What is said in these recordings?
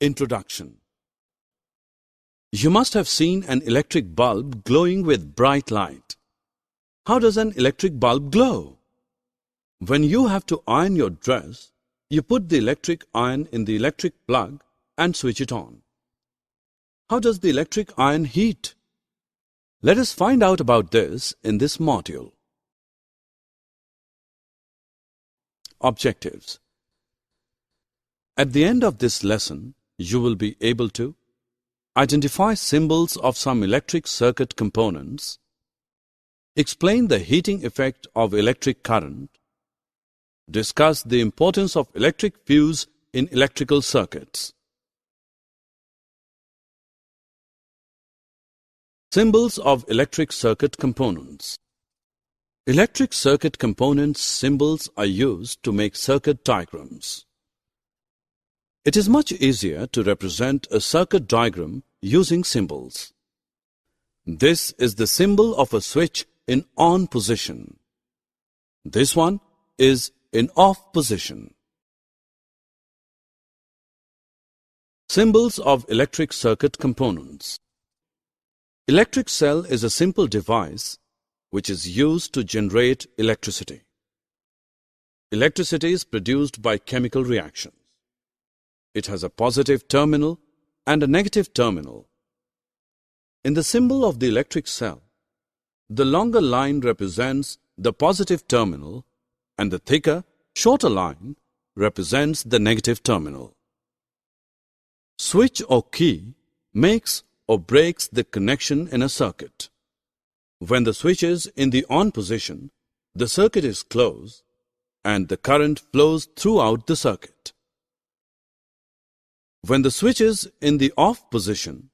Introduction. You must have seen an electric bulb glowing with bright light. How does an electric bulb glow? When you have to iron your dress, you put the electric iron in the electric plug and switch it on. How does the electric iron heat? Let us find out about this in this module. Objectives. At the end of this lesson, you will be able to identify symbols of some electric circuit components, explain the heating effect of electric current, discuss the importance of electric fuse in electrical circuits. Symbols of electric circuit components. Electric circuit components' symbols are used to make circuit diagrams. It is much easier to represent a circuit diagram using symbols. This is the symbol of a switch in on position. This one is in off position. Symbols of electric circuit components. Electric cell is a simple device which is used to generate electricity. Electricity is produced by chemical reactions. It has a positive terminal and a negative terminal. In the symbol of the electric cell, the longer line represents the positive terminal and the thicker, shorter line represents the negative terminal. Switch or key makes or breaks the connection in a circuit. When the switch is in the on position, the circuit is closed and the current flows throughout the circuit. When the switch is in the off position,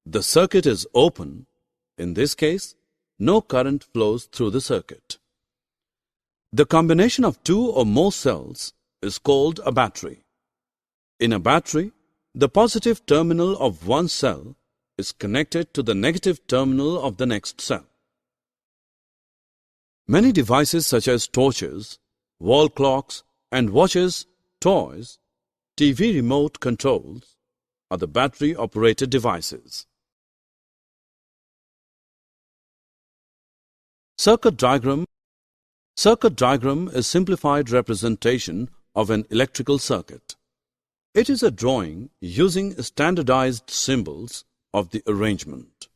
the circuit is open. In this case, no current flows through the circuit. The combination of two or more cells is called a battery. In a battery, the positive terminal of one cell is connected to the negative terminal of the next cell. Many devices such as torches, wall clocks, and watches, toys, TV remote controls are the battery-operated devices. Circuit diagram. Circuit diagram is simplified representation of an electrical circuit. It is a drawing using standardized symbols of the arrangement.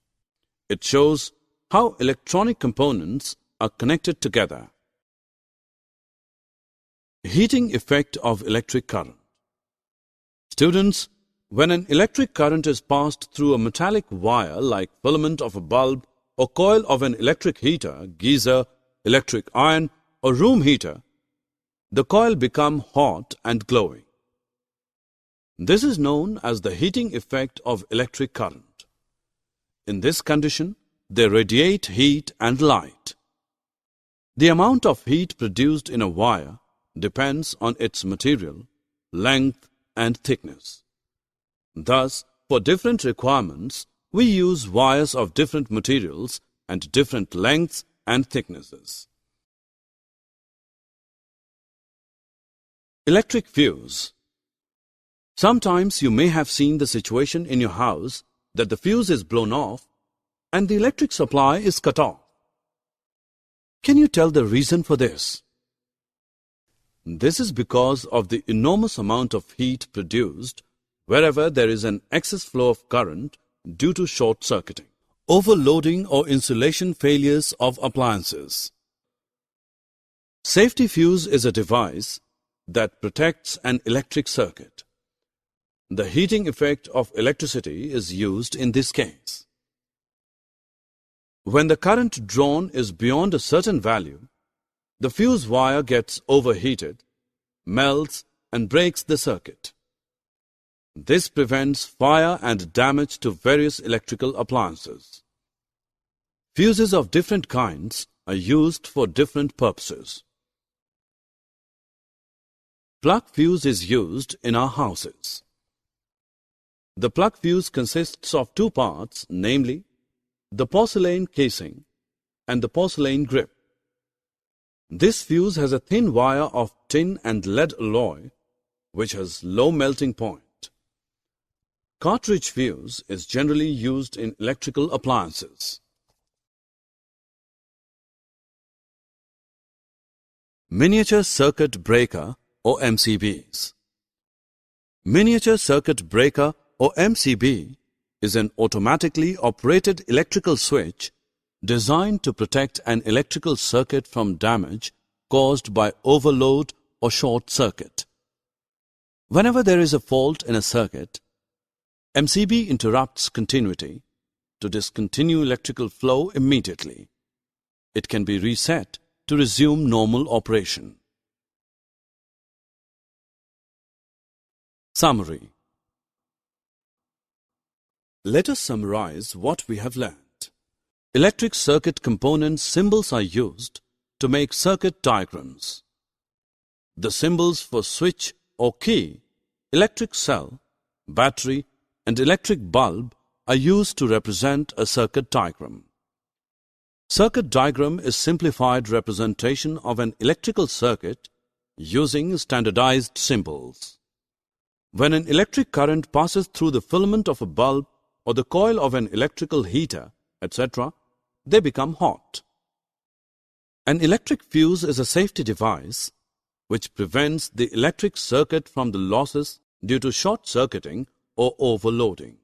It shows how electronic components are connected together. Heating effect of electric current. Students, when an electric current is passed through a metallic wire like filament of a bulb or coil of an electric heater, geyser, electric iron or room heater, the coil becomes hot and glowing. This is known as the heating effect of electric current. In this condition, they radiate heat and light. The amount of heat produced in a wire depends on its material, length, and thickness. Thus, for different requirements, we use wires of different materials and different lengths and thicknesses. Electric fuse. Sometimes you may have seen the situation in your house that the fuse is blown off and the electric supply is cut off. Can you tell the reason for this? This is because of the enormous amount of heat produced wherever there is an excess flow of current due to short-circuiting, overloading or insulation failures of appliances. Safety fuse is a device that protects an electric circuit. The heating effect of electricity is used in this case. When the current drawn is beyond a certain value, the fuse wire gets overheated, melts, and breaks the circuit. This prevents fire and damage to various electrical appliances. Fuses of different kinds are used for different purposes. Plug fuse is used in our houses. The plug fuse consists of two parts, namely, the porcelain casing and the porcelain grip. This fuse has a thin wire of tin and lead alloy which has low melting point. Cartridge fuse is generally used in electrical appliances. Miniature circuit breaker or MCBs. Miniature circuit breaker or MCB is an automatically operated electrical switch designed to protect an electrical circuit from damage caused by overload or short circuit. Whenever there is a fault in a circuit, MCB interrupts continuity to discontinue electrical flow immediately. It can be reset to resume normal operation. Summary. Let us summarize what we have learned. Electric circuit component symbols are used to make circuit diagrams. The symbols for switch or key, electric cell, battery, and electric bulb are used to represent a circuit diagram. Circuit diagram is simplified representation of an electrical circuit using standardized symbols. When an electric current passes through the filament of a bulb or the coil of an electrical heater, etc., they become hot. An electric fuse is a safety device which prevents the electric circuit from the losses due to short circuiting or overloading.